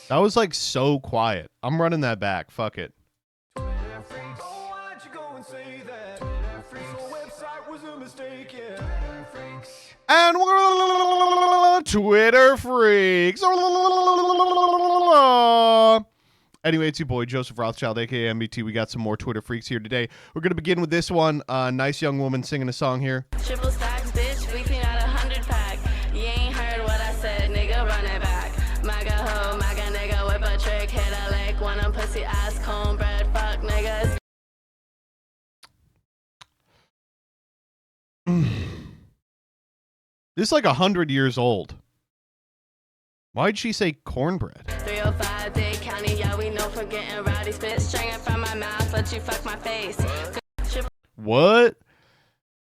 That was like so quiet. I'm running that back. Fuck it. And Twitter freaks. Anyway, it's your boy Joseph Rothschild, aka MBT. We got some more Twitter freaks here today. We're gonna begin with this one. Nice young woman singing a song here. Triple stacks, bitch. We clean out 100 pack. You ain't heard what I said, nigga. Run it back. Maga ho, maga nigga. Whip a trick, hit a lick. One of pussy ass cornbread. Fuck niggas. This is like 100 years old. Why'd she say cornbread? 305 Day County, yeah, we know for getting rowdy. Spit stringing from my mouth, let you fuck my face. What?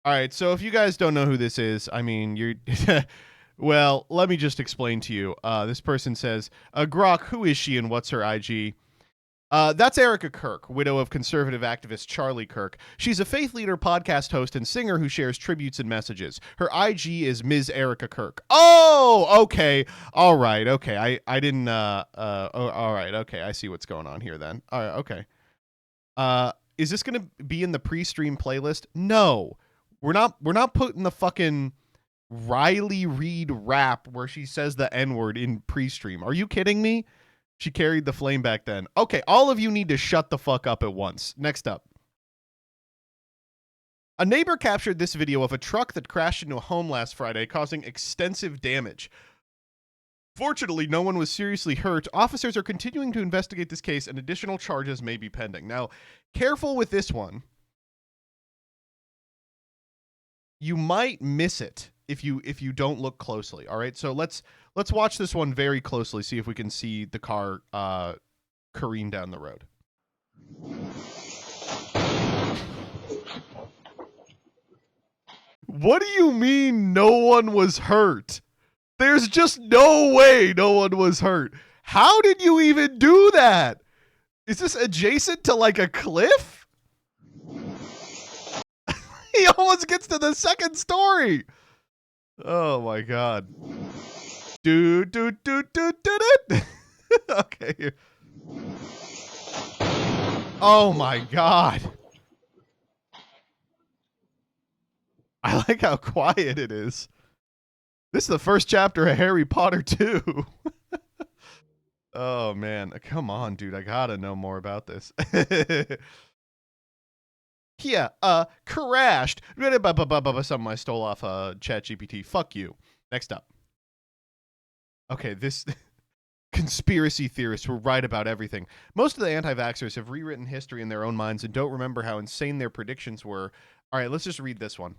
All right, so if you guys don't know who this is, I mean, you're... well, let me just explain to you. This person says, Grok, who is she and what's her IG? That's Erica Kirk, widow of conservative activist Charlie Kirk. She's a faith leader, podcast host, and singer who shares tributes and messages. Her IG is Ms. Erica Kirk. Oh, okay. All right. Okay. I didn't, all right. Okay. I see what's going on here then. All right. Okay. Is this going to be in the pre-stream playlist? No, we're not putting the fucking Riley Reid rap where she says the N-word in pre-stream. Are you kidding me? She carried the flame back then. Okay, all of you need to shut the fuck up at once. Next up. A neighbor captured this video of a truck that crashed into a home last Friday, causing extensive damage. Fortunately, no one was seriously hurt. Officers are continuing to investigate this case, and additional charges may be pending. Now, careful with this one. You might miss it if you don't look closely. All right, so let's watch this one very closely. See if we can see the car careen down the road. What do you mean no one was hurt? There's just no way no one was hurt. How did you even do that? Is this adjacent to like a cliff? He almost gets to the second story. Oh my god. Do. Okay. Here. Oh my god. I like how quiet it is. This is the first chapter of Harry Potter 2. Oh man. Come on, dude. I gotta know more about this. Yeah, crashed. Something I stole off ChatGPT. Fuck you. Next up. Okay, this conspiracy theorists were right about everything. Most of the anti-vaxxers have rewritten history in their own minds and don't remember how insane their predictions were. All right, let's just read this one.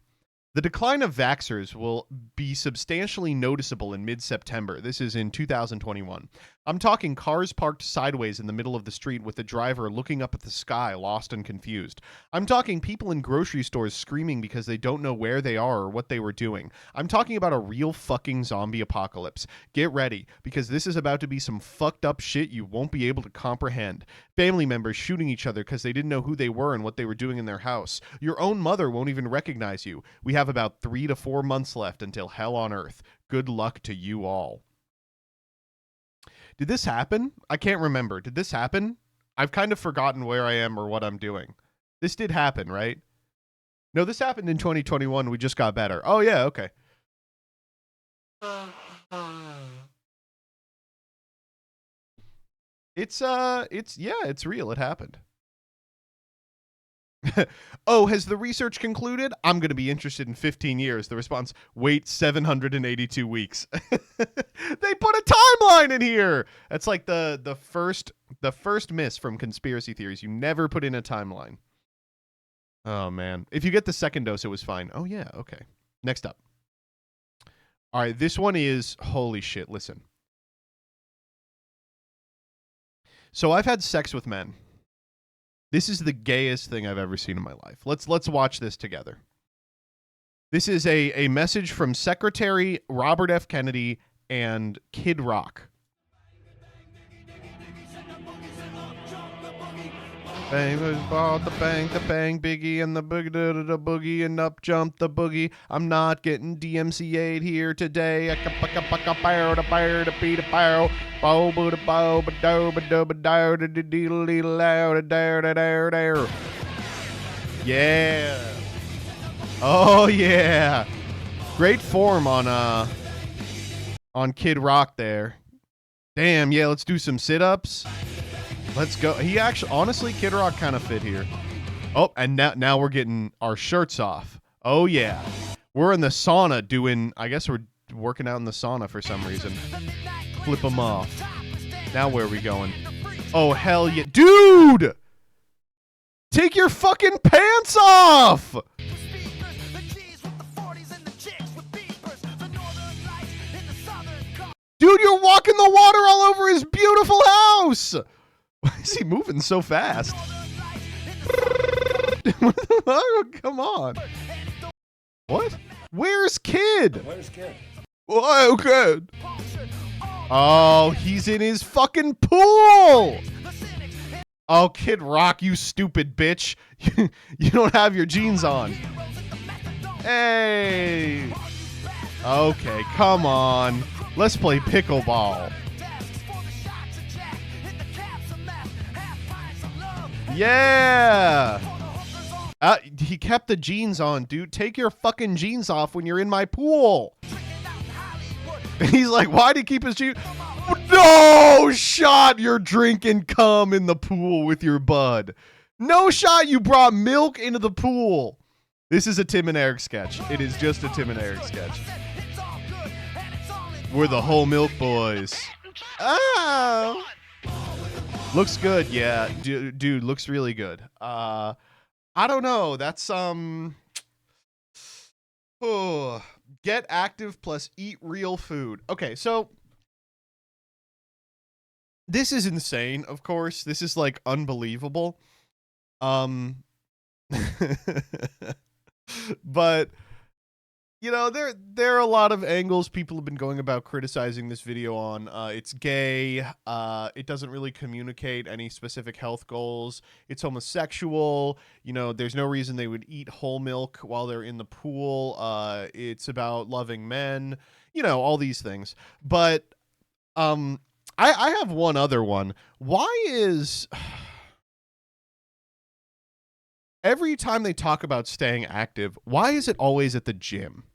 The decline of vaxxers will be substantially noticeable in mid-September. This is in 2021. I'm talking cars parked sideways in the middle of the street with the driver looking up at the sky, lost and confused. I'm talking people in grocery stores screaming because they don't know where they are or what they were doing. I'm talking about a real fucking zombie apocalypse. Get ready, because this is about to be some fucked up shit you won't be able to comprehend. Family members shooting each other because they didn't know who they were and what they were doing in their house. Your own mother won't even recognize you. We have about 3 to 4 months left until hell on earth. Good luck to you all. Did this happen? I can't remember. Did this happen? I've kind of forgotten where I am or what I'm doing. This did happen, right? No, this happened in 2021. We just got better. Oh, yeah, okay. It's real. It happened. Oh, has the research concluded? I'm going to be interested in 15 years. The response, wait 782 weeks. They put a timeline in here. That's like the first miss from conspiracy theories. You never put in a timeline. Oh, man. If you get the second dose, it was fine. Oh, yeah. Okay. Next up. All right. This one is, holy shit. Listen. So I've had sex with men. This is the gayest thing I've ever seen in my life. Let's watch this together. This is a message from Secretary Robert F. Kennedy and Kid Rock. Bang, ball, the bang, Biggie and the boogie, and up jumped the boogie. I'm not getting DMCA'd here today. Yeah. Oh yeah. Great form on Kid Rock there. Damn, yeah, let's do some sit-ups. Let's go. He actually, honestly, Kid Rock kind of fit here. Oh, and now we're getting our shirts off. Oh, yeah. We're in the sauna doing, I guess we're working out in the sauna for some reason. Flip them off. Now where are we going? Oh, hell yeah. Dude! Take your fucking pants off! Dude, you're walking the water all over his beautiful house! Why is he moving so fast? Oh, come on. What? Where's Kid? Where's Kid? Oh, Kid. Oh, he's in his fucking pool. Oh, Kid Rock, you stupid bitch. You don't have your jeans on. Hey. Okay, come on. Let's play pickleball. Yeah. He kept the jeans on, dude. Take your fucking jeans off when you're in my pool. He's like, why'd he keep his jeans? No shot you're drinking cum in the pool with your bud. No shot you brought milk into the pool. This is a Tim and Eric sketch. It is just a Tim and Eric sketch. We're the whole milk boys. Oh. Looks good, yeah. Dude, looks really good. I don't know. That's get active plus eat real food. Okay, so this is insane, of course. This is like unbelievable. But you know, there are a lot of angles people have been going about criticizing this video on. It's gay. It doesn't really communicate any specific health goals. It's homosexual. You know, there's no reason they would eat whole milk while they're in the pool. It's about loving men. You know, all these things. But I have one other one. Why is every time they talk about staying active, why is it always at the gym?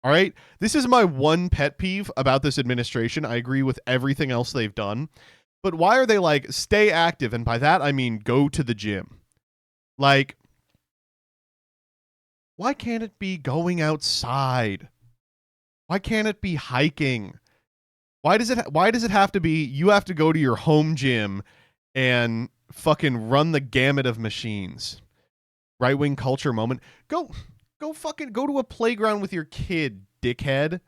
All right. This is my one pet peeve about this administration. I agree with everything else they've done. But why are they like, stay active? And by that, I mean, go to the gym. Like, why can't it be going outside? Why can't it be hiking? Why does it have to be, you have to go to your home gym and fucking run the gamut of machines? Right-wing culture moment. Go to a playground with your kid, dickhead.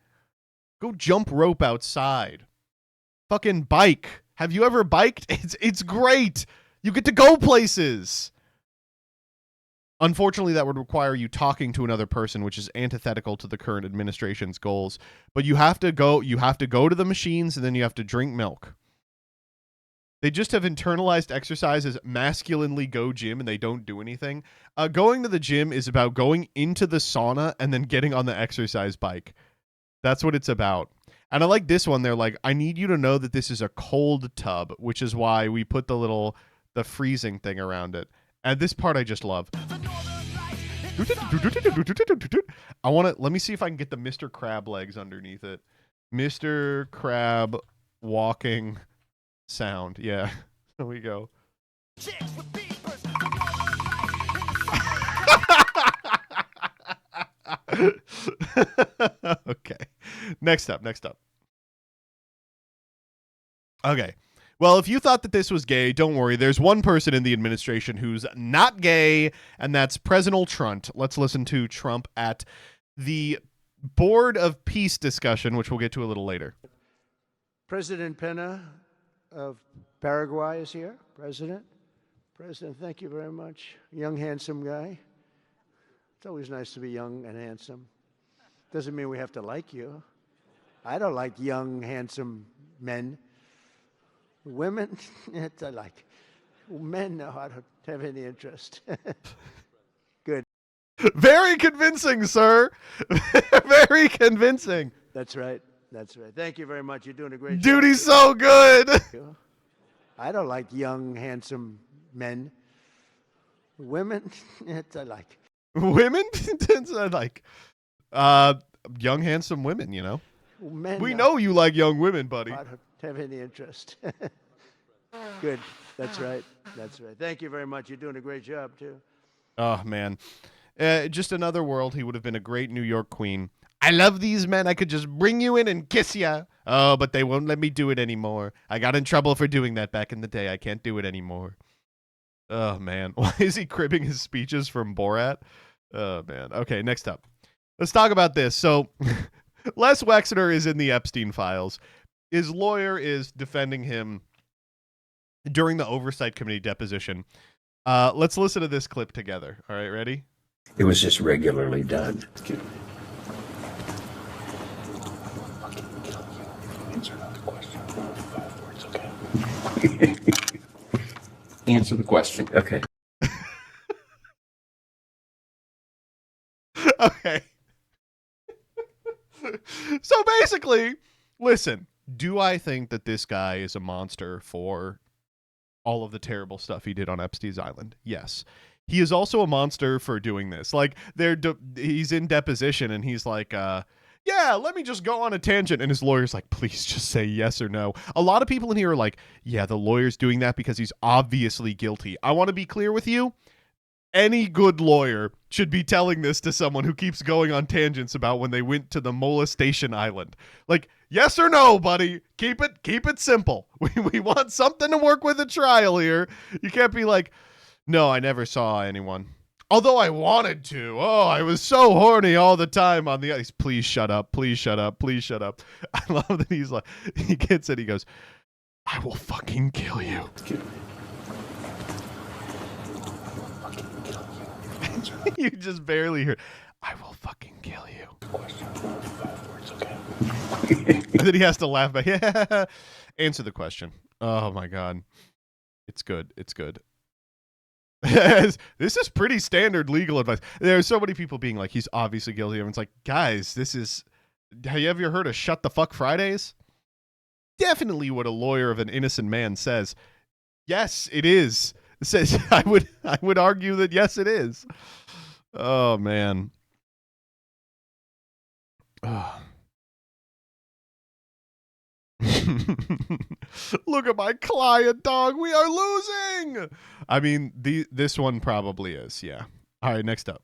Go jump rope outside. Fucking bike. Have you ever biked? It's great. You get to go places. Unfortunately, that would require you talking to another person, which is antithetical to the current administration's goals. But you have to go to the machines, and then you have to drink milk. They just have internalized exercise as masculinely go gym, and they don't do anything. Going to the gym is about going into the sauna and then getting on the exercise bike. That's what it's about. And I like this one. They're like, I need you to know that this is a cold tub, which is why we put the freezing thing around it. And this part I just love. Let me see if I can get the Mr. Crab legs underneath it. Mr. Crab walking sound. Yeah. There we go. Okay. Next up. Okay. Well, if you thought that this was gay, don't worry. There's one person in the administration who's not gay, and that's President Trump. Let's listen to Trump at the Board of Peace discussion, which we'll get to a little later. President Pena of Paraguay is here. President, thank you very much. Young, handsome guy. It's always nice to be young and handsome. Doesn't mean we have to like you. I don't like young, handsome men. Women, I like. Men know how to have any interest. Good. Very convincing, sir. Very convincing. That's right. That's right. Thank you very much. You're doing a great job. Dude, he's so good. I don't like young, handsome men. Women, I like. Women? I like young, handsome women, you know. Men, We know you like young women, buddy. I don't have any interest. Good. That's right. That's right. Thank you very much. You're doing a great job, too. Oh, man. Just another world. He would have been a great New York queen. I love these men. I could just bring you in and kiss ya. Oh, but they won't let me do it anymore. I got in trouble for doing that back in the day. I can't do it anymore. Oh, man. Why is he cribbing his speeches from Borat? Oh, man. Okay, next up. Let's talk about this. So, Les Wexner is in the Epstein files. His lawyer is defending him during the Oversight Committee deposition. Let's listen to this clip together. All right, ready? It was just regularly done. Answer the question. 5 words, okay? Answer the question. Okay. Okay. So basically, listen, do I think that this guy is a monster for all of the terrible stuff he did on Epstein's Island? Yes. He is also a monster for doing this. Like, he's in deposition and he's like, yeah, let me just go on a tangent. And his lawyer's like, please just say yes or no. A lot of people in here are like, yeah, the lawyer's doing that because he's obviously guilty. I want to be clear with you. Any good lawyer should be telling this to someone who keeps going on tangents about when they went to the molestation island. Like, yes or no, buddy. Keep it simple. We want something to work with a trial here. You can't be like, no, I never saw anyone. Although I wanted to. Oh, I was so horny all the time on the ice. Please shut up. Please shut up. Please shut up. I love that he's like, he gets it. He goes, I will fucking kill you. You just barely hear, I will fucking kill you. Question. 5 words, okay? And then he has to laugh back. Yeah. Answer the question. Oh my God. It's good. It's good. This is pretty standard legal advice. There's so many people being like, he's obviously guilty. Everyone's like, guys, have you ever heard of Shut the Fuck Fridays? Definitely what a lawyer of an innocent man says. Yes, it is. It says, I would argue that yes, it is. Oh man. Oh. Look at my client, dog. We are losing. I mean, this one probably is. Yeah. All right, next up.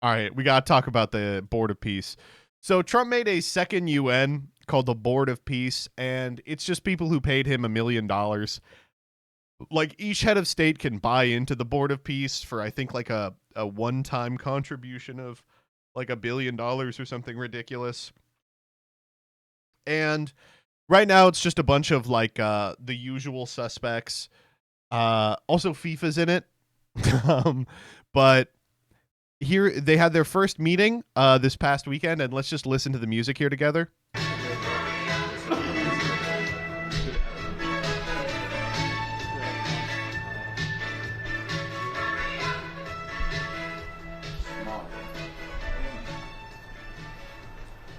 All right, we got to talk about the Board of Peace. So Trump made a second UN called the Board of Peace, and it's just people who paid him $1 million. Like, each head of state can buy into the Board of Peace for, I think, like a one-time contribution of like $1 billion or something ridiculous. And right now it's just a bunch of like the usual suspects. Also FIFA's in it. But here they had their first meeting this past weekend, and let's just listen to the music here together.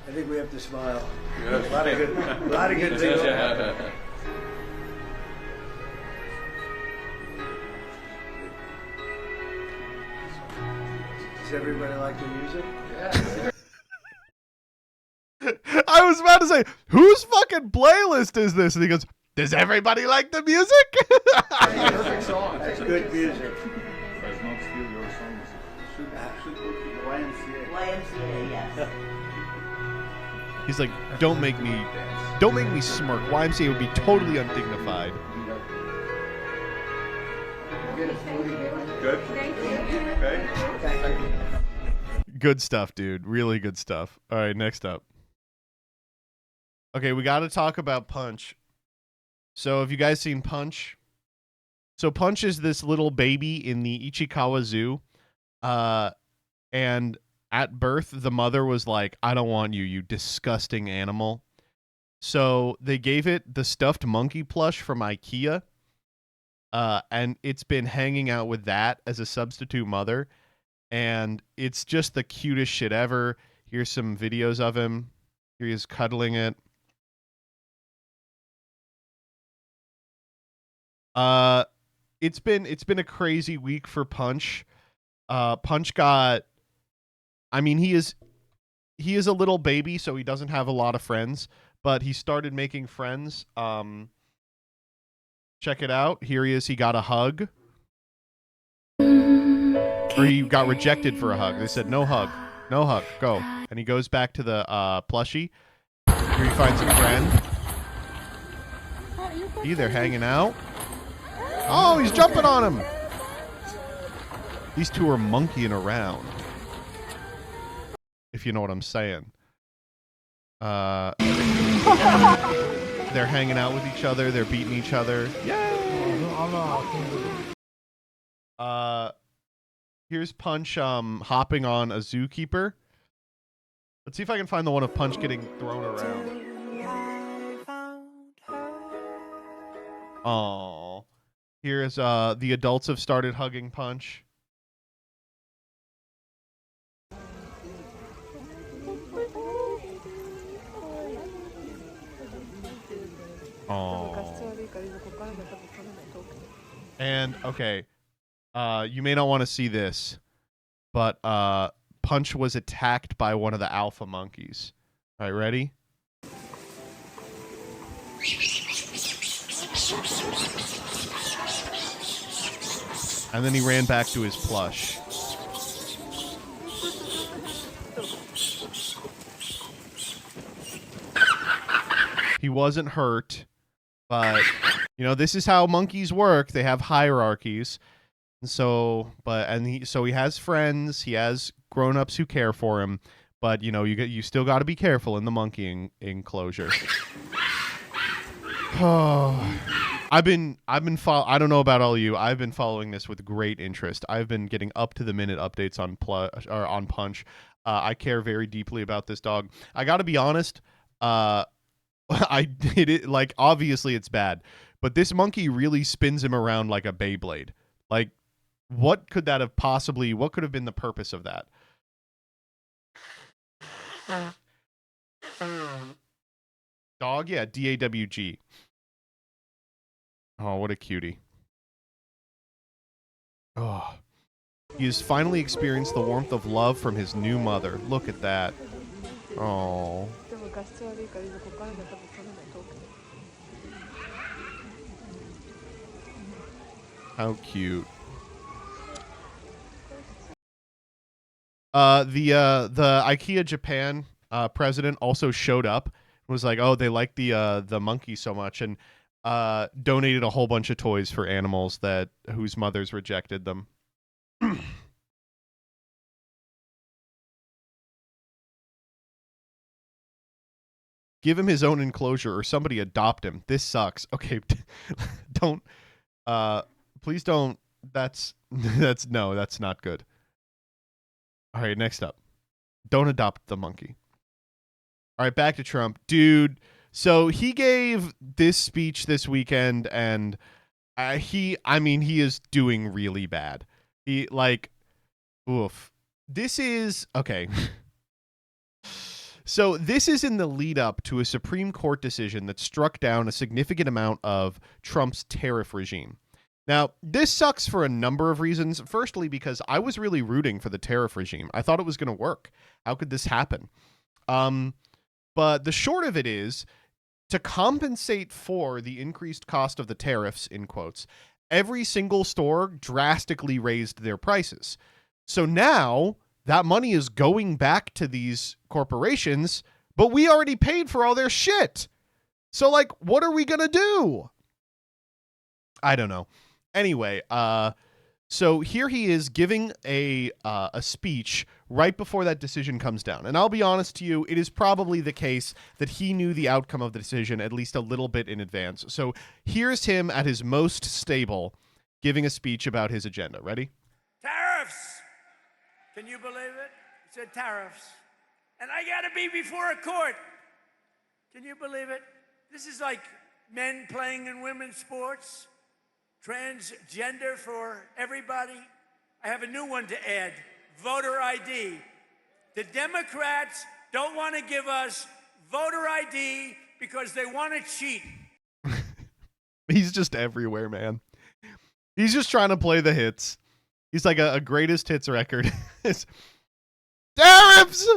I think we have to smile. A lot of good things. Does everybody like the music? Yeah. I was about to say, whose fucking playlist is this? And he goes, does everybody like the music? Perfect song. That's good music. Does not steal your songs. Should go to the YMCA. YMCA, yes. He's like, don't make me smirk. YMCA would be totally undignified. Good. Okay. Good stuff, dude. Really good stuff. All right, next up. Okay, we got to talk about Punch. So have you guys seen Punch? So Punch is this little baby in the Ichikawa Zoo. And at birth, the mother was like, I don't want you, you disgusting animal. So they gave it the stuffed monkey plush from IKEA. and it's been hanging out with that as a substitute mother, and it's just the cutest shit ever. Here's some videos of him. Here he is cuddling it. It's been a crazy week for Punch. Punch got, I mean, he is a little baby, so he doesn't have a lot of friends, but he started making friends. Check it out. Here he is. He got a hug. Or he got rejected for a hug. They said, no hug. No hug. Go. And he goes back to the plushie. Here he finds a friend. They're hanging out. Oh, he's jumping on him. These two are monkeying around. If you know what I'm saying. They're hanging out with each other. They're beating each other. Yay! Here's Punch hopping on a zookeeper. Let's see if I can find the one of Punch getting thrown around. Oh, here's the adults have started hugging Punch. Oh. And okay, you may not want to see this, but Punch was attacked by one of the alpha monkeys. All right, ready? And then he ran back to his plush. He wasn't hurt, but you know, this is how monkeys work. They have hierarchies. And so, he has friends, he has grown-ups who care for him, but you know, you still got to be careful in the monkey enclosure. Oh, I don't know about all of you. I've been following this with great interest. I've been getting up-to-the-minute updates on Punch. I care very deeply about this dog. I got to be honest. I did it, like, obviously it's bad, but this monkey really spins him around like a Beyblade. Like, what could have been the purpose of that? Dog? Yeah, DAWG. Oh, what a cutie. Oh. He has finally experienced the warmth of love from his new mother. Look at that. Oh. How cute. The IKEA Japan president also showed up. Was like, oh, they like the monkey so much, and donated a whole bunch of toys for animals whose mothers rejected them. Give him his own enclosure or somebody adopt him. This sucks. Okay, don't. Please don't. That's not good. All right, next up. Don't adopt the monkey. All right, back to Trump. Dude, so he gave this speech this weekend, and he is doing really bad. Oof. This is, okay. So this is in the lead up to a Supreme Court decision that struck down a significant amount of Trump's tariff regime. Now, this sucks for a number of reasons. Firstly, because I was really rooting for the tariff regime. I thought it was going to work. How could this happen? But the short of it is, to compensate for the increased cost of the tariffs, in quotes, every single store drastically raised their prices. So now that money is going back to these corporations, but we already paid for all their shit. So, like, what are we going to do? I don't know. Anyway, so here he is giving a speech right before that decision comes down. And I'll be honest to you, it is probably the case that he knew the outcome of the decision at least a little bit in advance. So here's him at his most stable giving a speech about his agenda. Ready? Tariffs! Can you believe it? It said tariffs. And I gotta be before a court. Can you believe it? This is like men playing in women's sports. Transgender for everybody. I have a new one to add, voter ID. The Democrats don't want to give us voter ID because they want to cheat. He's just everywhere, man. He's just trying to play the hits. He's like a greatest hits record. It's tariffs!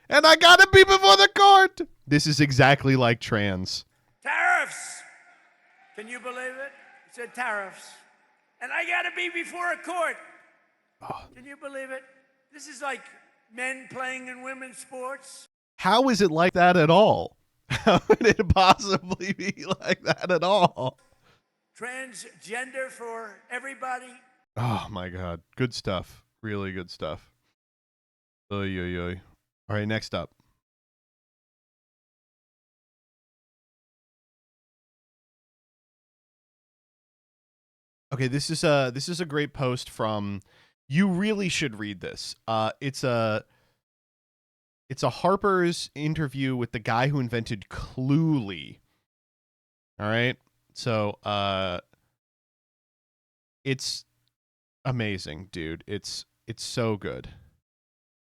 And I gotta be before the court! This is exactly like trans. Tariffs! Can you believe it? It said tariffs. And I gotta be before a court. Oh. Can you believe it? This is like men playing in women's sports. How is it like that at all? How could it possibly be like that at all? Transgender for everybody. Oh my God. Good stuff. Really good stuff. Oy, oy, oy. All right, next up. Okay, this is a great post from. You really should read this. It's a Harper's interview with the guy who invented Cluely. All right, so it's amazing, dude. It's so good.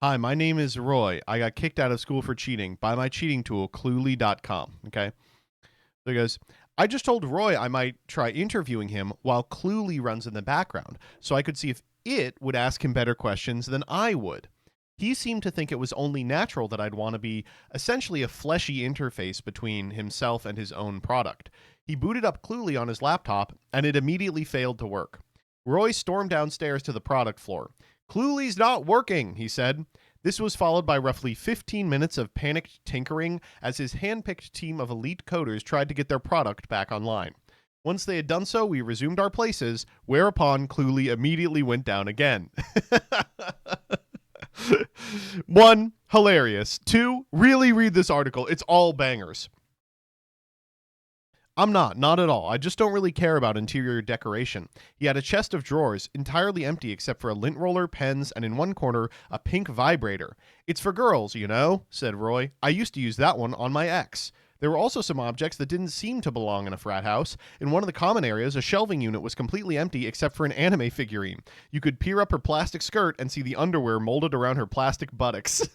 Hi, my name is Roy. I got kicked out of school for cheating. Buy my cheating tool, Cluely.com. Okay, so he goes. I just told Roy I might try interviewing him while Cluely runs in the background, so I could see if it would ask him better questions than I would. He seemed to think it was only natural that I'd want to be essentially a fleshy interface between himself and his own product. He booted up Cluely on his laptop, and it immediately failed to work. Roy stormed downstairs to the product floor. Cluely's not working, he said. This was followed by roughly 15 minutes of panicked tinkering as his hand-picked team of elite coders tried to get their product back online. Once they had done so, we resumed our places, whereupon Cluely immediately went down again. 1, hilarious. 2, really read this article. It's all bangers. I'm not at all. I just don't really care about interior decoration. He had a chest of drawers, entirely empty except for a lint roller, pens, and in one corner, a pink vibrator. It's for girls, you know, said Roy. I used to use that one on my ex. There were also some objects that didn't seem to belong in a frat house. In one of the common areas, a shelving unit was completely empty except for an anime figurine. You could peer up her plastic skirt and see the underwear molded around her plastic buttocks.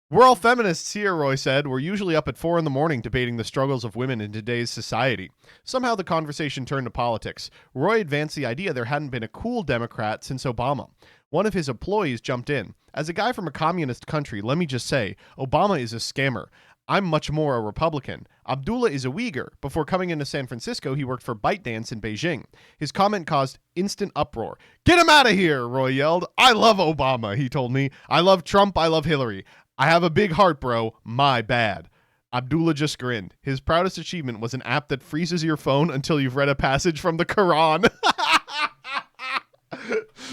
We're all feminists here, Roy said. We're usually up at 4 a.m. debating the struggles of women in today's society. Somehow the conversation turned to politics. Roy advanced the idea there hadn't been a cool Democrat since Obama. One of his employees jumped in. As a guy from a communist country, let me just say, Obama is a scammer. I'm much more a Republican. Abdullah is a Uyghur. Before coming into San Francisco, he worked for ByteDance in Beijing. His comment caused instant uproar. Get him out of here, Roy yelled. I love Obama, he told me. I love Trump. I love Hillary. I have a big heart, bro. My bad. Abdullah just grinned. His proudest achievement was an app that freezes your phone until you've read a passage from the Quran.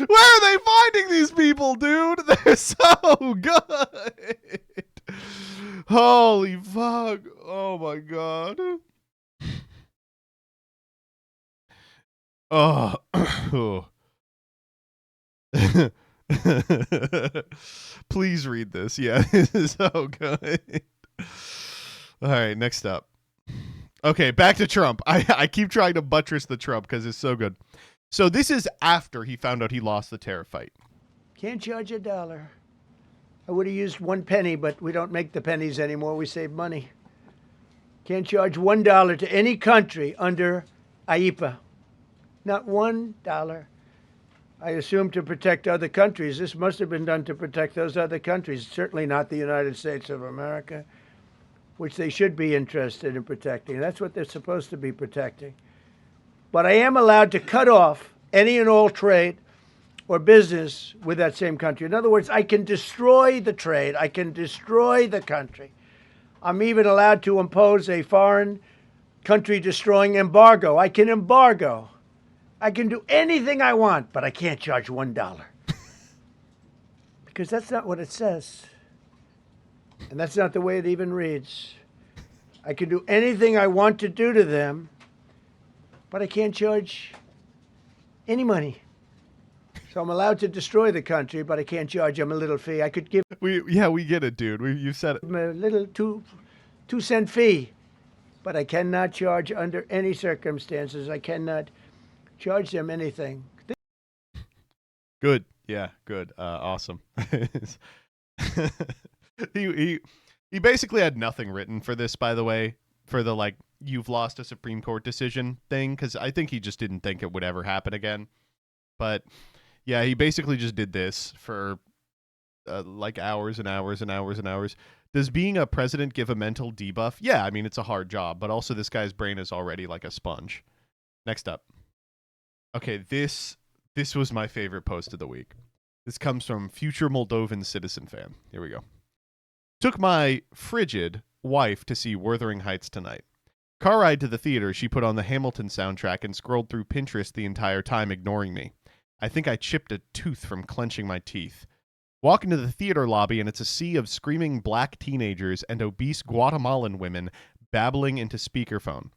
Where are they finding these people, dude? They're so good. Holy fuck. Oh my god. Oh. Please read this. Yeah, this is so good. All right, next up. Okay, back to Trump. I keep trying to buttress the Trump because it's so good. So this is after he found out he lost the tariff fight. Can't charge $1. I would have used 1 penny, but we don't make the pennies anymore. We save money. Can't charge $1 to any country under IEPA. Not $1. I assume to protect other countries. This must have been done to protect those other countries, certainly not the United States of America, which they should be interested in protecting. That's what they're supposed to be protecting. But I am allowed to cut off any and all trade or business with that same country. In other words, I can destroy the trade. I can destroy the country. I'm even allowed to impose a foreign country destroying embargo. I can embargo. I can do anything I want, but I can't charge $1. Because that's not what it says. And that's not the way it even reads. I can do anything I want to do to them, but I can't charge any money. So I'm allowed to destroy the country, but I can't charge them a little fee. I could give We get it, dude. You said it. them a little two cent fee, but I cannot charge under any circumstances. I cannot charge them anything. Good. Yeah, good. Awesome. he basically had nothing written for this, by the way, for the like you've lost a Supreme Court decision thing, because I think he just didn't think it would ever happen again. But yeah, he basically just did this for like hours and hours and hours and hours. Does being a president give a mental debuff? Yeah, I mean, it's a hard job, but also this guy's brain is already like a sponge. Next up. Okay, this was my favorite post of the week. This comes from future Moldovan citizen fan. Here we go. Took my frigid wife to see Wuthering Heights tonight. Car ride to the theater, she put on the Hamilton soundtrack and scrolled through Pinterest the entire time, ignoring me. I think I chipped a tooth from clenching my teeth. Walk into the theater lobby and it's a sea of screaming black teenagers and obese Guatemalan women babbling into speakerphone.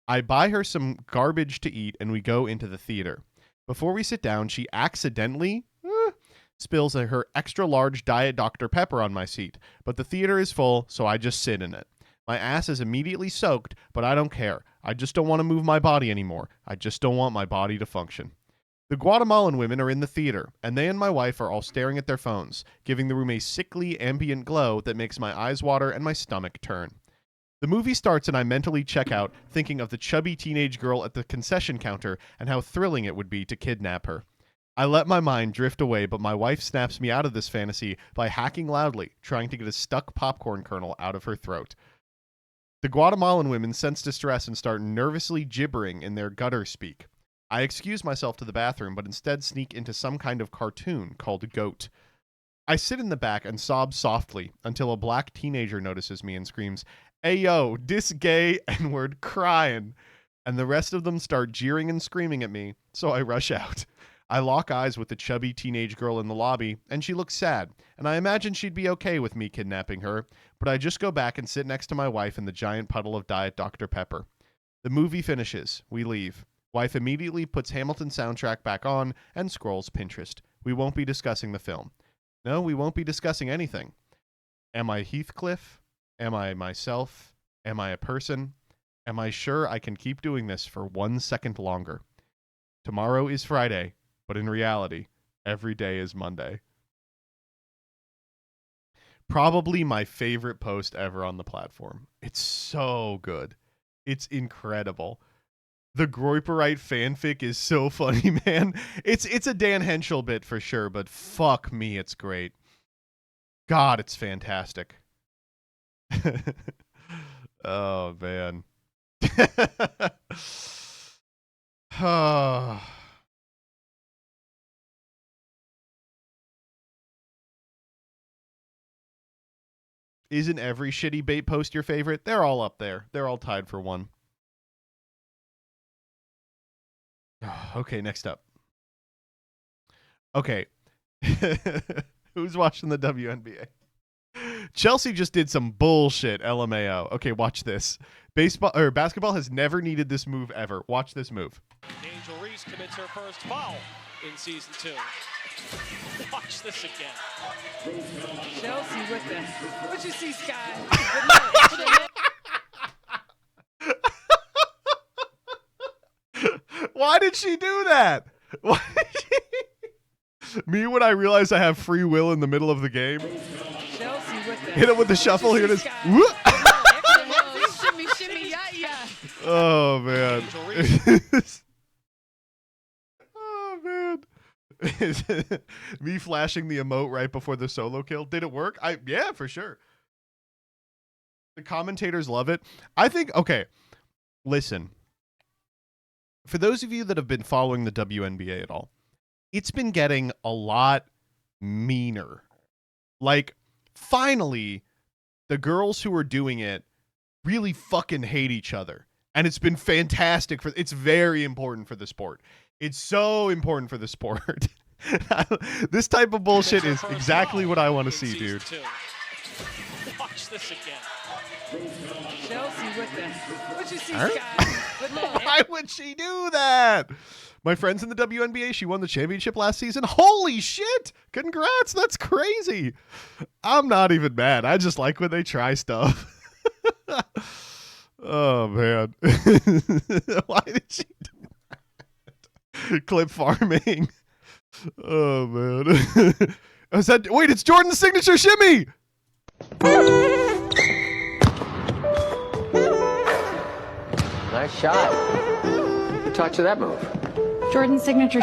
I buy her some garbage to eat and we go into the theater. Before we sit down, she accidentally spills her extra large Diet Dr. Pepper on my seat, but the theater is full, so I just sit in it. My ass is immediately soaked, but I don't care. I just don't want to move my body anymore. I just don't want my body to function. The Guatemalan women are in the theater, and they and my wife are all staring at their phones, giving the room a sickly ambient glow that makes my eyes water and my stomach turn. The movie starts and I mentally check out, thinking of the chubby teenage girl at the concession counter and how thrilling it would be to kidnap her. I let my mind drift away, but my wife snaps me out of this fantasy by hacking loudly, trying to get a stuck popcorn kernel out of her throat. The Guatemalan women sense distress and start nervously gibbering in their gutter speak. I excuse myself to the bathroom, but instead sneak into some kind of cartoon called Goat. I sit in the back and sob softly until a black teenager notices me and screams, "Ayo, dis gay N-word crying," and the rest of them start jeering and screaming at me, so I rush out. I lock eyes with the chubby teenage girl in the lobby, and she looks sad, and I imagine she'd be okay with me kidnapping her, but I just go back and sit next to my wife in the giant puddle of Diet Dr. Pepper. The movie finishes. We leave. Wife immediately puts Hamilton soundtrack back on and scrolls Pinterest. We won't be discussing the film. No, we won't be discussing anything. Am I Heathcliff? Am I myself? Am I a person? Am I sure I can keep doing this for 1 second longer? Tomorrow is Friday, but in reality, every day is Monday. Probably my favorite post ever on the platform. It's so good. It's incredible. The Groiperite fanfic is so funny, man. It's a Dan Henschel bit for sure, but fuck me, it's great. God, it's fantastic. Oh, man. Isn't every shitty bait post your favorite? They're all up there. They're all tied for one. Okay, next up. Okay. Who's watching the WNBA? Chelsea just did some bullshit, LMAO. Okay, watch this. Basketball has never needed this move ever. Watch this move. Angel Reese commits her first foul in season 2. Watch this again. Chelsea with this. What you see, Sky? Why did she do that? Why did she... Me, when I realize I have free will in the middle of the game. Chelsea with this. Hit him with the shuffle. Here it is. Shimmy, shimmy, yeah. Oh, man. Oh, man. Me flashing the emote right before the solo kill. Did it work? Yeah, for sure. The commentators love it. I think, okay, listen. For those of you that have been following the WNBA at all, it's been getting a lot meaner. Like, finally, the girls who are doing it really fucking hate each other. And it's been fantastic. It's very important for the sport. It's so important for the sport. This type of bullshit is exactly what I want to see, dude. Watch this again. Chelsea with this. What you see, Sky? Why would she do that? My friends in the WNBA, she won the championship last season. Holy shit! Congrats, that's crazy. I'm not even mad. I just like when they try stuff. Oh man. Why did she do that? Clip farming. Oh man. Is that wait, it's Jordan's signature shimmy. Nice shot. Who taught you that move? Jordan's signature.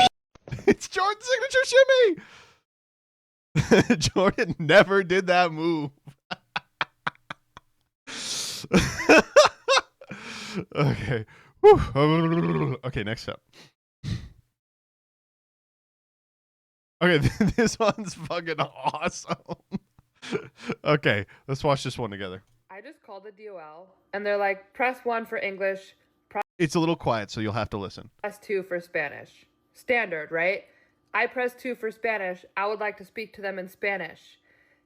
It's Jordan's signature shimmy. Jordan never did that move. Okay. Whew. Okay, next up. Okay, this one's fucking awesome. Okay, let's watch this one together. I just called the DOL, and they're like, press 1 for English, It's a little quiet, so you'll have to listen. press 2 for Spanish. Standard, right? I press 2 for Spanish. I would like to speak to them in Spanish.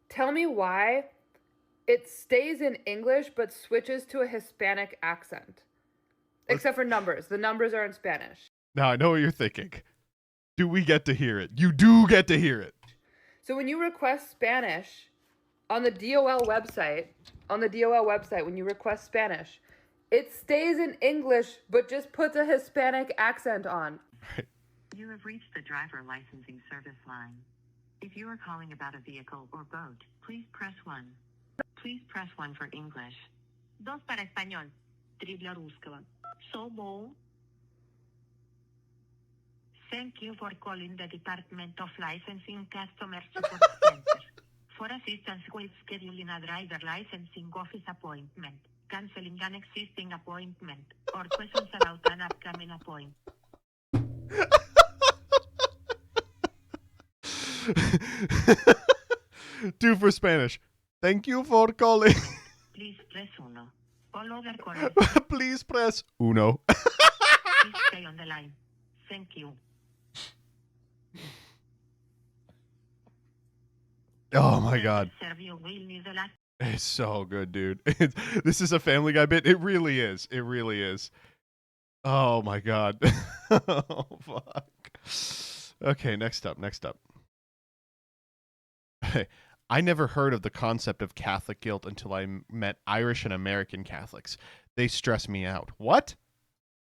Tell me why it stays in English but switches to a Hispanic accent. Except for numbers. The numbers are in Spanish. Now, I know what you're thinking. Do we get to hear it? You do get to hear it. So when you request Spanish on the DOL website, when you request Spanish, it stays in English but just puts a Hispanic accent on. Right. You have reached the driver licensing service line. If you are calling about a vehicle or boat, please press 1. Please press 1 for English. 2 para español. 3 для русского. Sobo. Thank you for calling the Department of Licensing Customer Support Center. For assistance with scheduling a driver licensing office appointment, canceling an existing appointment, or questions about an upcoming appointment. 2 for Spanish. Thank you for calling. Please press 1. All other callers, Please press uno. please stay on the line. Thank you. Oh my god. Service will need the last. It's so good, dude. This is a Family Guy bit. It really is. It really is. Oh my god. Oh fuck. Okay, next up. Hey, I never heard of the concept of Catholic guilt until I met Irish and American Catholics. They stress me out. What?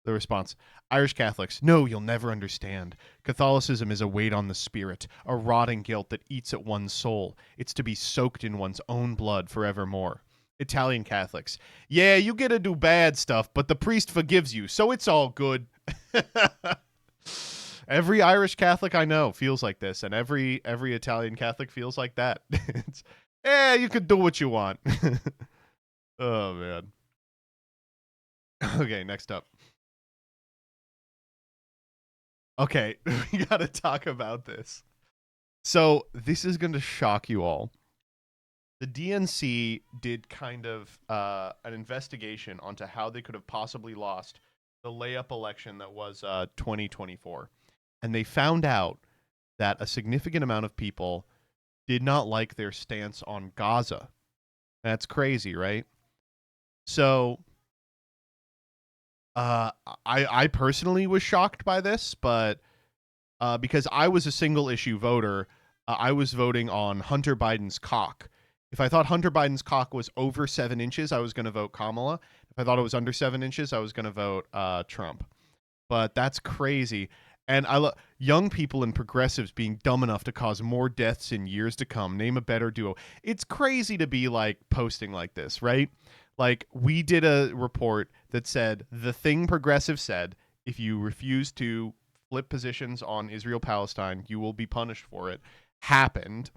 The response, Irish Catholics, no, you'll never understand. Catholicism is a weight on the spirit, a rotting guilt that eats at one's soul. It's to be soaked in one's own blood forevermore. Italian Catholics, yeah, you get to do bad stuff, but the priest forgives you, so it's all good. Every Irish Catholic I know feels like this, and every Italian Catholic feels like that. You can do what you want. Oh, man. Okay, next up. Okay, we gotta talk about this. So, this is going to shock you all. The DNC did kind of an investigation onto how they could have possibly lost the layup election that was 2024. And they found out that a significant amount of people did not like their stance on Gaza. That's crazy, right? So, I personally was shocked by this, but because I was a single issue voter, I was voting on Hunter Biden's cock. If I thought Hunter Biden's cock was over 7 inches, I was going to vote Kamala. If I thought it was under 7 inches, I was going to vote Trump. But that's crazy. And I love young people and progressives being dumb enough to cause more deaths in years to come. Name a better duo. It's crazy to be like posting like this, right? Like, we did a report that said the thing progressive said, if you refuse to flip positions on Israel-Palestine, you will be punished for it, happened.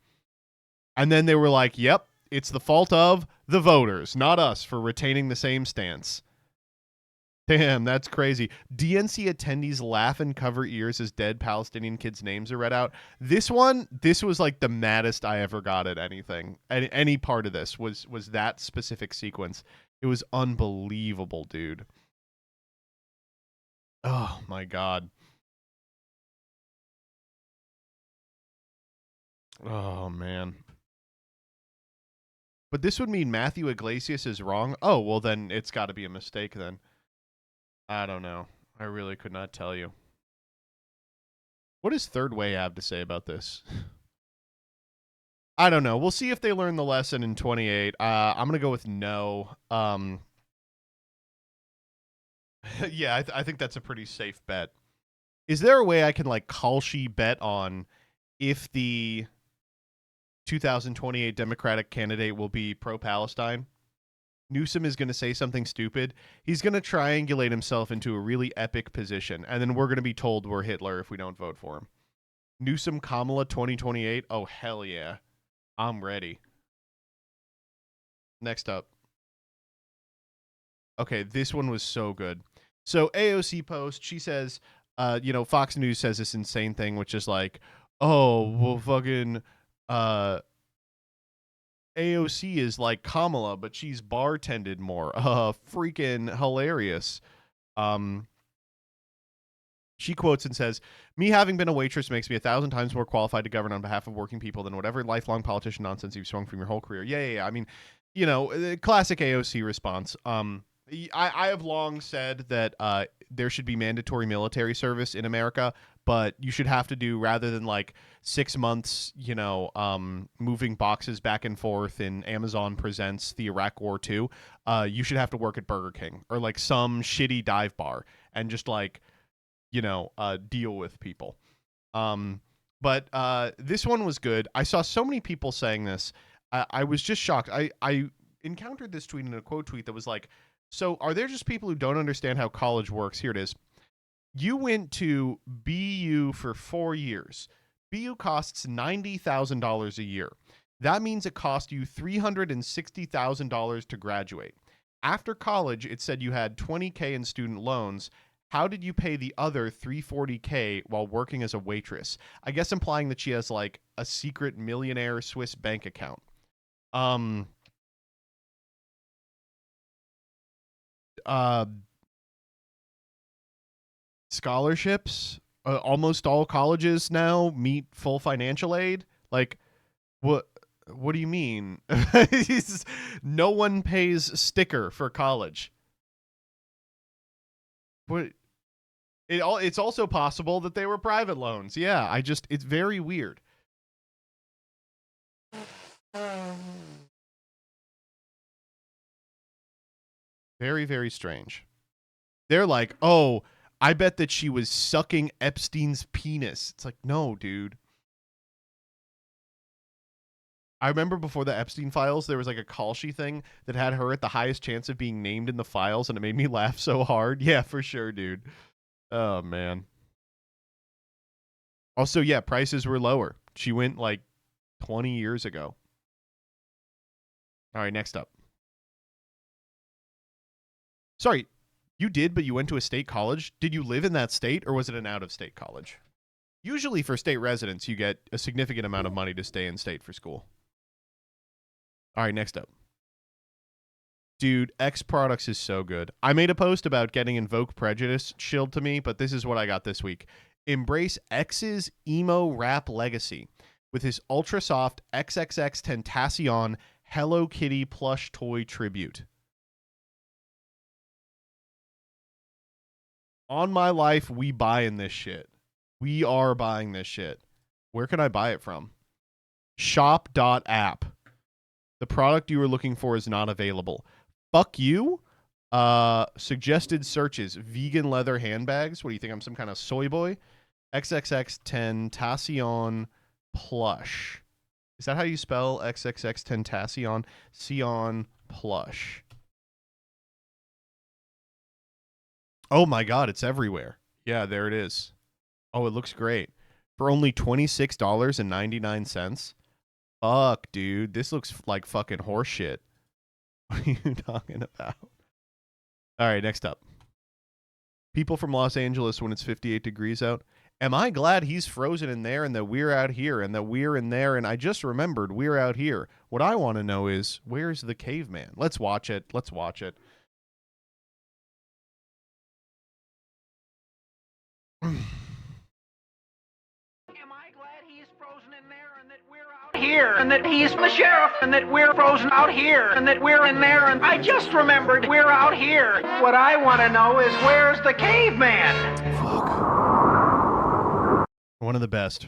And then they were like, yep, it's the fault of the voters, not us, for retaining the same stance. Damn, that's crazy. DNC attendees laugh and cover ears as dead Palestinian kids' names are read out. This was like the maddest I ever got at anything. Any part of this was that specific sequence. It was unbelievable, dude. Oh, my God. Oh, man. But this would mean Matthew Iglesias is wrong? Oh, well, then it's got to be a mistake then. I don't know. I really could not tell you. What does Third Way have to say about this? I don't know. We'll see if they learn the lesson in 28. I'm going to go with no. Yeah, I think that's a pretty safe bet. Is there a way I can like Kalshi bet on if the 2028 Democratic candidate will be pro-Palestine? Newsom is going to say something stupid. He's going to triangulate himself into a really epic position, and then we're going to be told we're Hitler if we don't vote for him. Newsom, Kamala 2028. Oh, hell yeah. I'm ready. Next up. Okay, this one was so good. So AOC post, she says, Fox News says this insane thing, which is like, oh, well, fucking AOC is like Kamala, but she's bartended more. Freaking hilarious. She quotes and says, me having been a waitress makes me 1,000 times more qualified to govern on behalf of working people than whatever lifelong politician nonsense you've swung from your whole career. Yeah. I mean, classic AOC response. I have long said that there should be mandatory military service in America, but you should have to do, rather than like 6 months, moving boxes back and forth in Amazon Presents The Iraq War 2, you should have to work at Burger King or like some shitty dive bar and just like, deal with people. But this one was good. I saw so many people saying this. I was just shocked. I encountered this tweet in a quote tweet that was like, so are there just people who don't understand how college works? Here it is. You went to BU for 4 years. BU costs $90,000 a year. That means it cost you $360,000 to graduate. After college, it said you had $20K in student loans. How did you pay the other $340K while working as a waitress? I guess implying that she has like a secret millionaire Swiss bank account. Scholarships. Almost all colleges now meet full financial aid. Like, what do you mean? No one pays sticker for college. What? It's also possible that they were private loans. Yeah, it's very weird. Very, very strange. They're like, oh, I bet that she was sucking Epstein's penis. It's like, no, dude. I remember before the Epstein files, there was like a Kalshi thing that had her at the highest chance of being named in the files, and it made me laugh so hard. Yeah, for sure, dude. Oh, man. Also, yeah, prices were lower. She went like 20 years ago. All right, next up. Sorry, you did, but you went to a state college? Did you live in that state, or was it an out-of-state college? Usually for state residents, you get a significant amount of money to stay in state for school. All right, next up. Dude, X Products is so good. I made a post about getting Invoke Prejudice shilled to me, but this is what I got this week. Embrace X's emo rap legacy with his ultra soft XXXTentacion Hello Kitty plush toy tribute. On my life, we buying this shit. We are buying this shit. Where can I buy it from? Shop.app. The product you were looking for is not available. Fuck you. Suggested searches. Vegan leather handbags. What do you think? I'm some kind of soy boy? XXXTentacion plush. Is that how you spell XXXTentacion? Sion plush. Oh my God, it's everywhere. Yeah, there it is. Oh, it looks great. For only $26.99. Fuck, dude. This looks like fucking horse shit. What are you talking about? All right, next up. People from Los Angeles when it's 58 degrees out. Am I glad he's frozen in there and that we're out here and that we're in there and I just remembered we're out here. What I want to know is, where's the caveman? Let's watch it. Let's watch it. Here, and that he's the sheriff, and that we're frozen out here, and that we're in there, and I just remembered we're out here. What I want to know is, where's the caveman? Fuck. One of the best.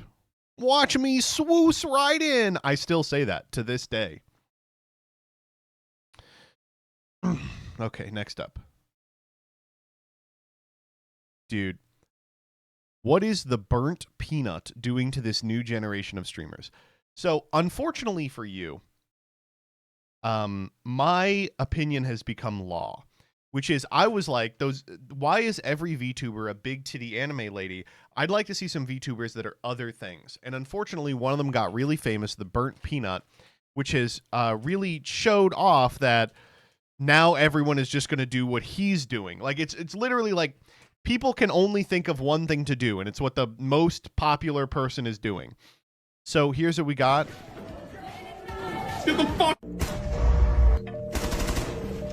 Watch me swoosh right in. I still say that to this day. Okay, next up. Dude, what is the burnt peanut doing to this new generation of streamers? So, unfortunately for you, my opinion has become law, which is I was like, why is every VTuber a big titty anime lady? I'd like to see some VTubers that are other things. And unfortunately, one of them got really famous, the burnt peanut, which has really showed off that now everyone is just going to do what he's doing. Like, it's literally like people can only think of one thing to do, and it's what the most popular person is doing. So here's what we got. Get the fuck.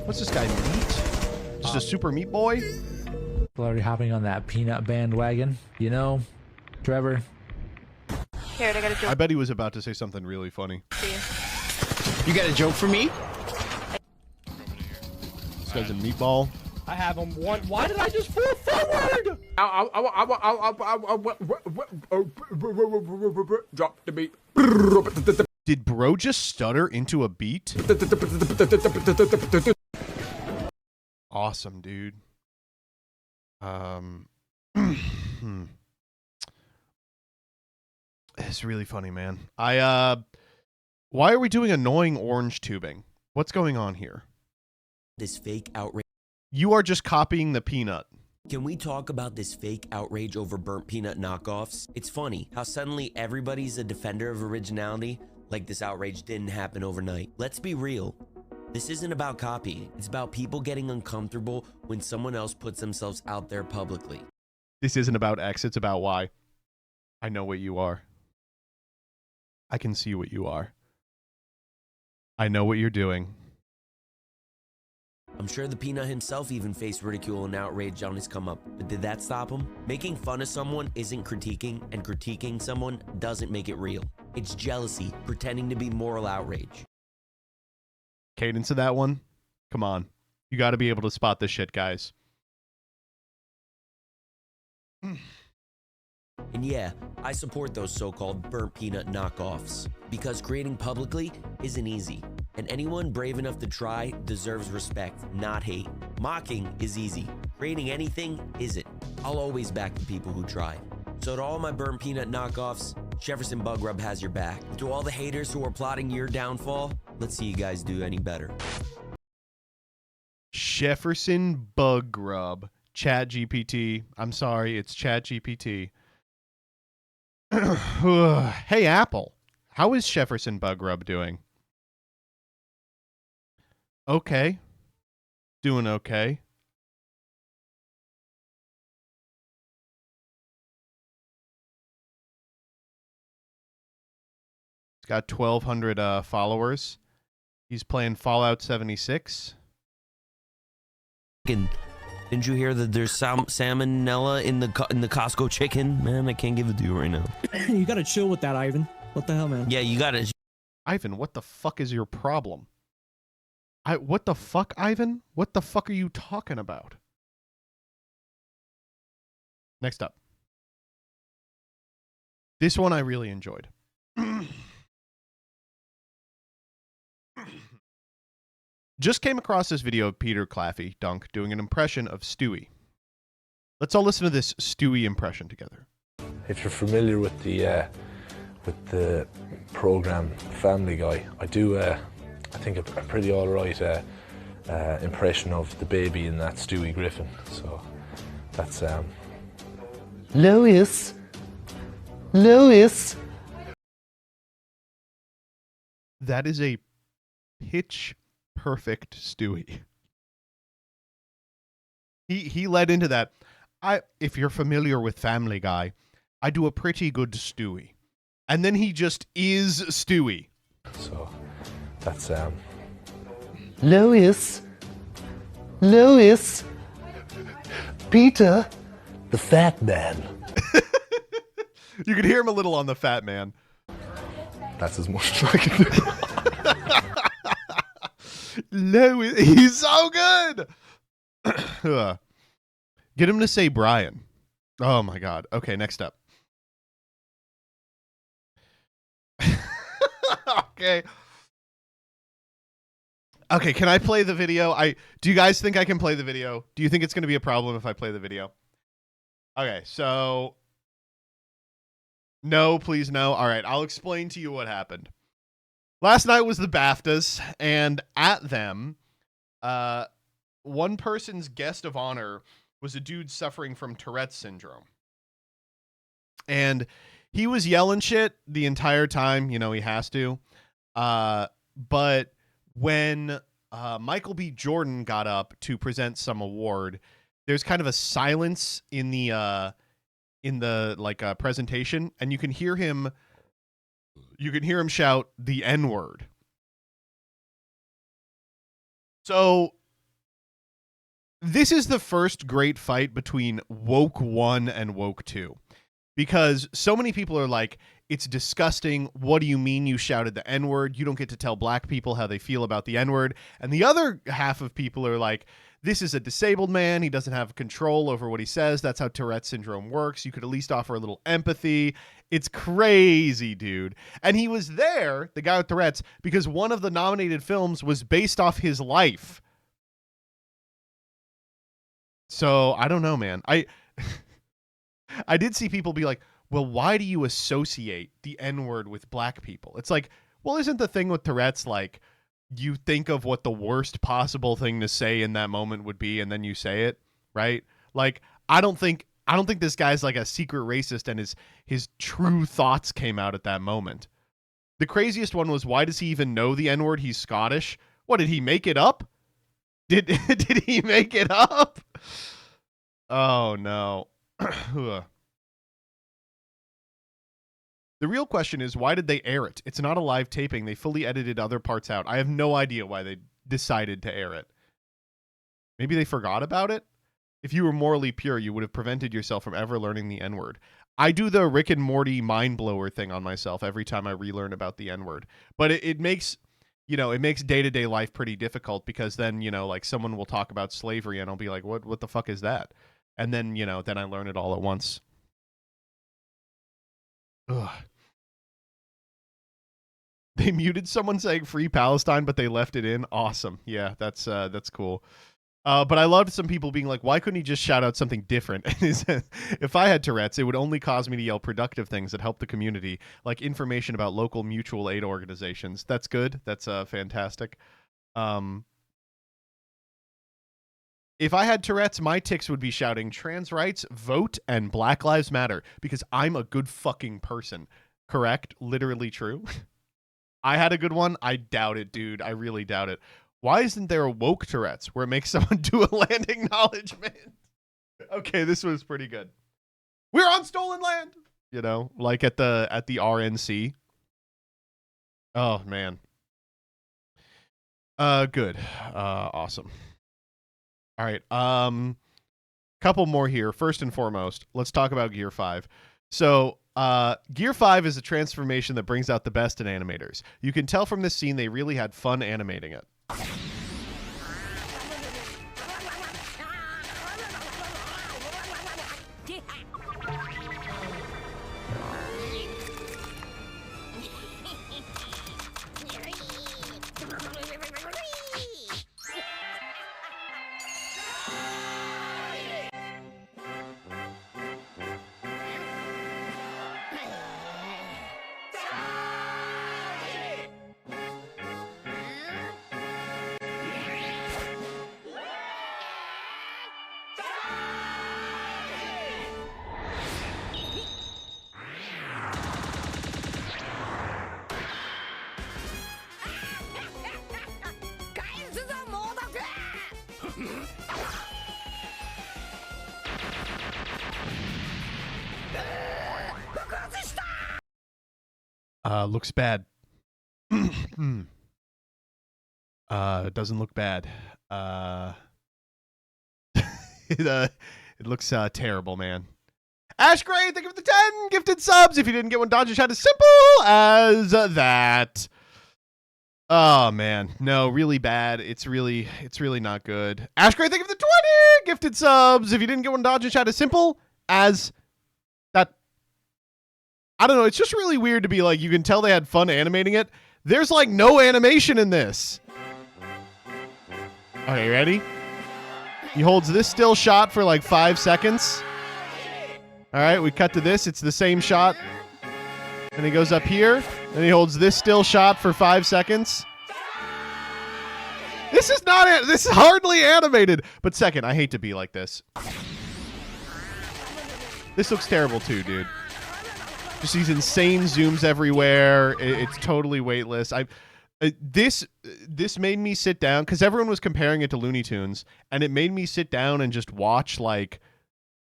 What's this guy, meat? Just a super meat boy? People already hopping on that peanut bandwagon, you know, Trevor. Here, I got a joke. I bet he was about to say something really funny. You got a joke for me? This guy's a meatball. I have him one. Why did I just fall forward? Drop the beat. Did bro just stutter into a beat? Awesome, dude. It's really funny, man. Why are we doing annoying orange tubing? What's going on here? This fake outrage. You are just copying the peanut. Can we talk about this fake outrage over burnt peanut knockoffs? It's funny how suddenly everybody's a defender of originality, like this outrage didn't happen overnight. Let's be real. This isn't about copying. It's about people getting uncomfortable when someone else puts themselves out there publicly. This isn't about X, it's about Y. I know what you are. I can see what you are. I know what you're doing. I'm sure the peanut himself even faced ridicule and outrage on his come up, but did that stop him? Making fun of someone isn't critiquing, and critiquing someone doesn't make it real. It's jealousy, pretending to be moral outrage. Cadence of that one? Come on. You got to be able to spot this shit, guys. And yeah, I support those so-called burnt peanut knockoffs, because creating publicly isn't easy, and anyone brave enough to try deserves respect, not hate. Mocking is easy. Creating anything isn't. I'll always back the people who try. So to all my burnt peanut knockoffs, Jefferson Bug Rub has your back. To all the haters who are plotting your downfall, let's see you guys do any better. Jefferson Bug Rub. Chat GPT. I'm sorry, it's Chat GPT. Hey, Apple. How is Jefferson Bug Rub doing? Okay. Doing okay. He's got 1,200 followers. He's playing Fallout 76. Didn't you hear that there's salmonella in the Costco chicken? Man, I can't give it to you right now. You gotta chill with that, Ivan. What the hell, man? Yeah, you gotta. Ivan, what the fuck is your problem? What the fuck, Ivan? What the fuck are you talking about? Next up. This one I really enjoyed. Just came across this video of Peter Claffey Dunk doing an impression of Stewie. Let's all listen to this Stewie impression together. If you're familiar with the program Family Guy, I do I think a pretty all right impression of the baby in that Stewie Griffin. So that's Lois. That is a pitch perfect Stewie. He led into that. If you're familiar with Family Guy, I do a pretty good Stewie. And then he just is Stewie. So that's Lois. Peter, the fat man. You could hear him a little on the fat man. That's as much as I can do. Lois, he's so good. Get him to say Brian. Oh my god. Okay, next up. Okay, can I play the video? Do you guys think I can play the video? Do you think it's going to be a problem if I play the video? Okay, so no, please no. All right, I'll explain to you what happened. Last night was the BAFTAs, and at them, one person's guest of honor was a dude suffering from Tourette syndrome. And he was yelling shit the entire time, you know, he has to. But when Michael B. Jordan got up to present some award, there's kind of a silence in the presentation, and you can hear him shout the N-word. So this is the first great fight between woke 1 and woke 2. Because so many people are like, it's disgusting. What do you mean you shouted the N-word? You don't get to tell black people how they feel about the N-word. And the other half of people are like, this is a disabled man. He doesn't have control over what he says. That's how Tourette syndrome works. You could at least offer a little empathy. It's crazy, dude. And he was there, the guy with Tourette's, because one of the nominated films was based off his life. So I don't know, man. I did see people be like, well, why do you associate the N-word with black people? It's like, well, isn't the thing with Tourette's like, you think of what the worst possible thing to say in that moment would be, and then you say it, right? Like, I don't think this guy's like a secret racist and his true thoughts came out at that moment. The craziest one was, why does he even know the N-word? He's Scottish. What, did he make it up? Did he make it up? Oh, no. The real question is, why did they air it? It's not a live taping. They fully edited other parts out. I have no idea why they decided to air it. Maybe they forgot about it? If you were morally pure, you would have prevented yourself from ever learning the N-word. I do the Rick and Morty mind blower thing on myself every time I relearn about the N-word. But it makes, it makes day-to-day life pretty difficult, because then, like someone will talk about slavery and I'll be like, what the fuck is that? And then, then I learn it all at once. Ugh. They muted someone saying Free Palestine, but they left it in. Awesome. Yeah, that's cool. But I loved some people being like, why couldn't he just shout out something different? If I had Tourette's, it would only cause me to yell productive things that help the community, like information about local mutual aid organizations. That's good. That's fantastic. If I had Tourette's, my tics would be shouting trans rights, vote, and Black Lives Matter, because I'm a good fucking person. Correct? Literally true. I had a good one. I doubt it, dude. I really doubt it. Why isn't there a woke Tourette's where it makes someone do a land acknowledgement? Okay, this was pretty good. We're on stolen land. Like at the RNC. Oh man. Good. Awesome. All right. Couple more here. First and foremost, let's talk about Gear 5. So, Gear 5 is a transformation that brings out the best in animators. You can tell from this scene they really had fun animating it. Looks bad. Doesn't look bad. It looks terrible, man. Ash Gray, thank you for the 10 gifted subs. If you didn't get one, dodge a shot as simple as that. Oh man, no, really bad. It's really not good. Ash Gray, thank you for the 20 gifted subs. If you didn't get one, dodge a shot as simple as that. I don't know. It's just really weird to be like, you can tell they had fun animating it. There's like no animation in this. Okay, ready? He holds this still shot for like 5 seconds. All right, we cut to this. It's the same shot. And he goes up here, and he holds this still shot for 5 seconds. This is hardly animated. But second, I hate to be like this. This looks terrible too, dude. Just these insane zooms everywhere. It's totally weightless. This made me sit down because everyone was comparing it to Looney Tunes, and it made me sit down and just watch like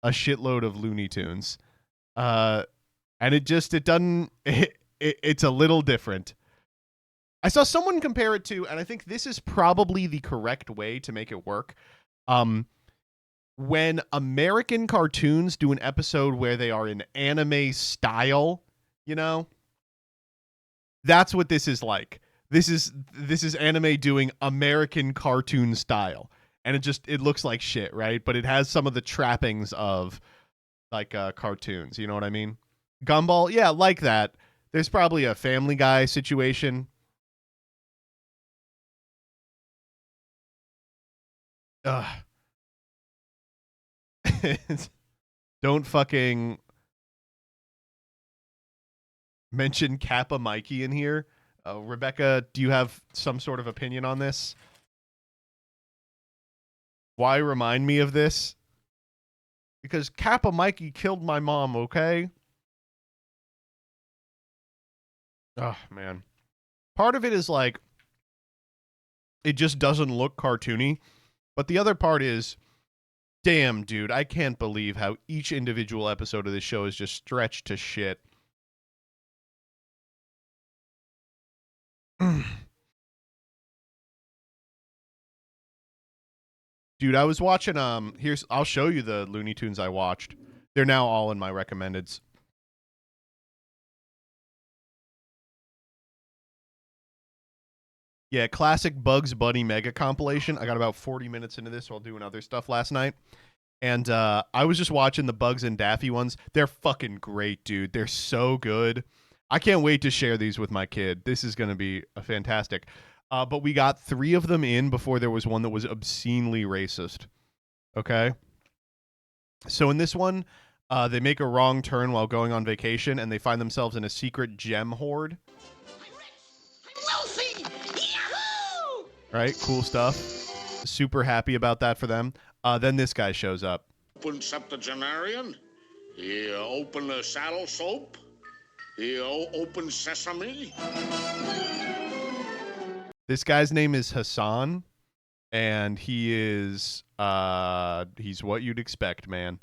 a shitload of Looney Tunes. And it's a little different. I saw someone compare it to, and I think this is probably the correct way to make it work. When American cartoons do an episode where they are in anime style, you know, that's what this is like. This is anime doing American cartoon style, and it looks like shit, right? But it has some of the trappings of like cartoons. You know what I mean? Gumball, yeah, like that. There's probably a Family Guy situation. Don't fucking mention Kappa Mikey in here. Rebecca, do you have some sort of opinion on this? Why remind me of this? Because Kappa Mikey killed my mom, okay? Oh, man. Part of it is like, it just doesn't look cartoony. But the other part is, damn, dude, I can't believe how each individual episode of this show is just stretched to shit. Dude, I was watching, I'll show you the Looney Tunes I watched. They're now all in my recommendeds. Yeah, classic Bugs Bunny mega compilation. I got about 40 minutes into this while doing other stuff last night. And I was just watching the Bugs and Daffy ones. They're fucking great, dude. They're so good. I can't wait to share these with my kid. This is going to be fantastic. But we got 3 of them in before there was one that was obscenely racist. Okay? So in this one, they make a wrong turn while going on vacation, and they find themselves in a secret gem hoard. Wealthy! Yahoo! Right? Cool stuff. Super happy about that for them. Then this guy shows up. Open septuagenarian. He open a saddle soap. He open sesame. This guy's name is Hassan, and he is he's what you'd expect, man.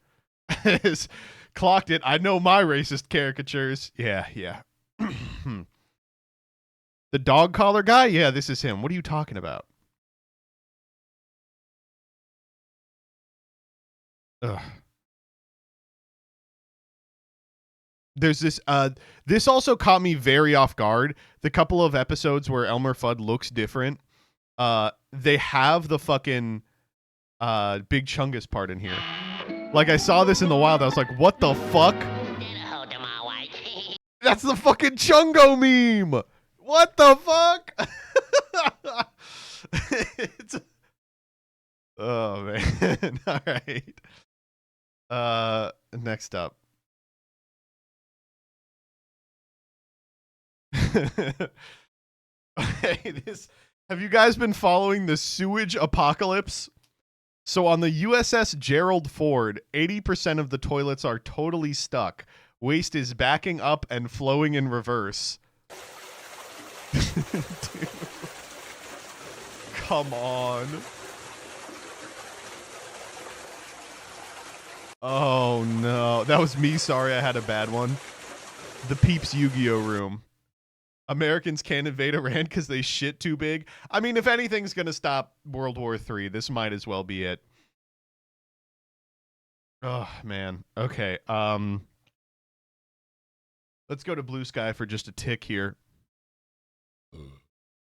Clocked it. I know my racist caricatures. Yeah. The dog collar guy? Yeah, this is him. What are you talking about? Ugh. There's this this also caught me very off guard. The couple of episodes where Elmer Fudd looks different, they have the fucking Big Chungus part in here. Like, I saw this in the wild, I was like, what the fuck? That's the fucking Chungo meme. What the fuck? Oh man. All right. Next up. Hey, have you guys been following the sewage apocalypse? So on the USS Gerald Ford, 80% of the toilets are totally stuck. Waste is backing up and flowing in reverse. Dude. Come on. Oh no, that was me. Sorry, I had a bad one. The Peeps Yu-Gi-Oh room. Americans can't invade Iran because they shit too big. I mean, if anything's going to stop World War III, this might as well be it. Oh, man. Okay. Let's go to Blue Sky for just a tick here.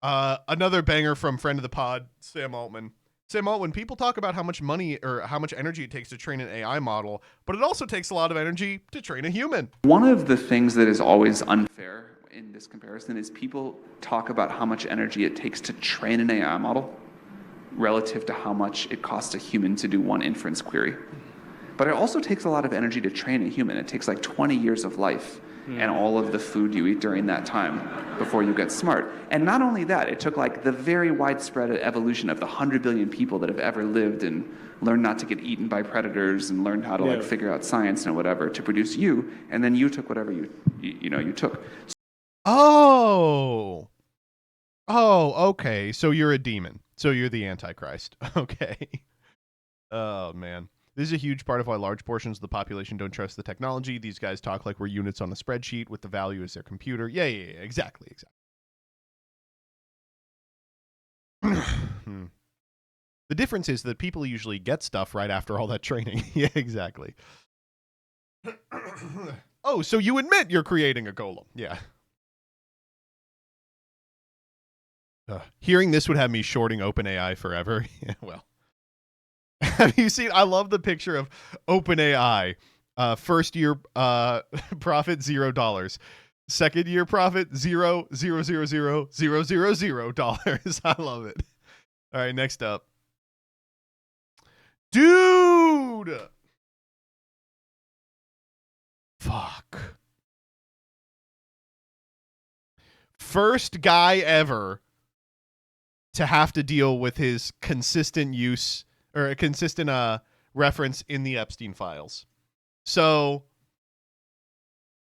Another banger from friend of the pod, Sam Altman. Sam Altman, people talk about how much money or how much energy it takes to train an AI model, but it also takes a lot of energy to train a human. One of the things that is always unfair in this comparison is people talk about how much energy it takes to train an AI model relative to how much it costs a human to do one inference query. But it also takes a lot of energy to train a human. It takes like 20 years of life and all of the food you eat during that time before you get smart. And not only that, it took like the very widespread evolution of the 100 billion people that have ever lived and learned not to get eaten by predators and learned how to like figure out science and whatever to produce you. And then you took whatever you took. Oh, okay. So you're a demon. So you're the Antichrist. Okay. Oh, man. This is a huge part of why large portions of the population don't trust the technology. These guys talk like we're units on a spreadsheet with the value as their computer. Yeah, exactly. The difference is that people usually get stuff right after all that training. Yeah, exactly. Oh, so you admit you're creating a golem. Yeah. Hearing this would have me shorting OpenAI forever. Yeah, well. Have you seen? I love the picture of OpenAI. First year profit $0. Second year profit $0.0000000. I love it. All right, next up, dude. Fuck. First guy ever to have to deal with his consistent use. Or a consistent reference in the Epstein files. So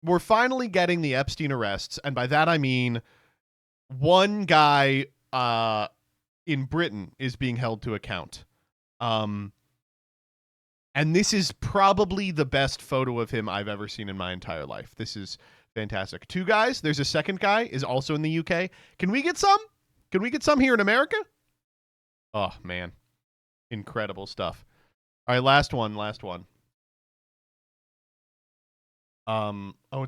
we're finally getting the Epstein arrests, and by that I mean one guy in Britain is being held to account. And this is probably the best photo of him I've ever seen in my entire life. This is fantastic. Two guys. There's a second guy is also in the UK. Can we get some? Can we get some here in America? Oh, man. Incredible stuff. All right, last one. It's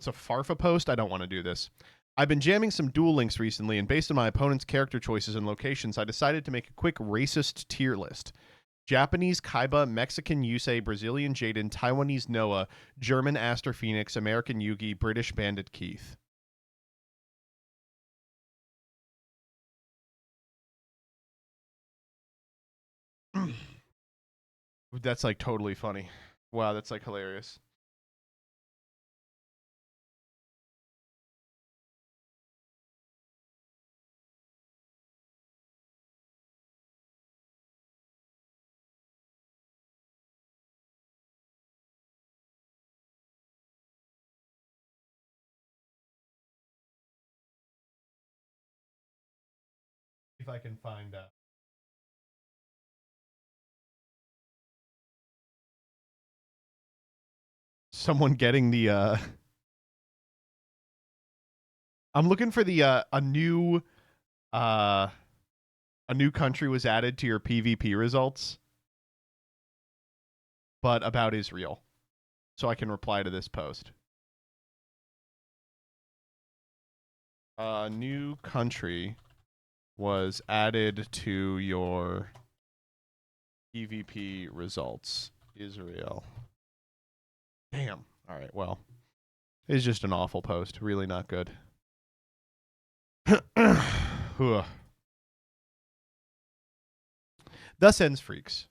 a Farfa post. I don't want to do this. I've been jamming some Duel Links recently, and based on my opponent's character choices and locations, I decided to make a quick racist tier list. Japanese Kaiba, Mexican Yusei, Brazilian Jaden, Taiwanese Noah, German Aster Phoenix, American Yugi, British Bandit Keith. That's like totally funny. Wow, that's like hilarious. If I can find someone getting the I'm looking for the a new country was added to your PvP results, but about Israel, so I can reply to this post. A new country was added to your PvP results. Israel. Damn. All right, well, it's just an awful post. Really not good. Thus ends Freax.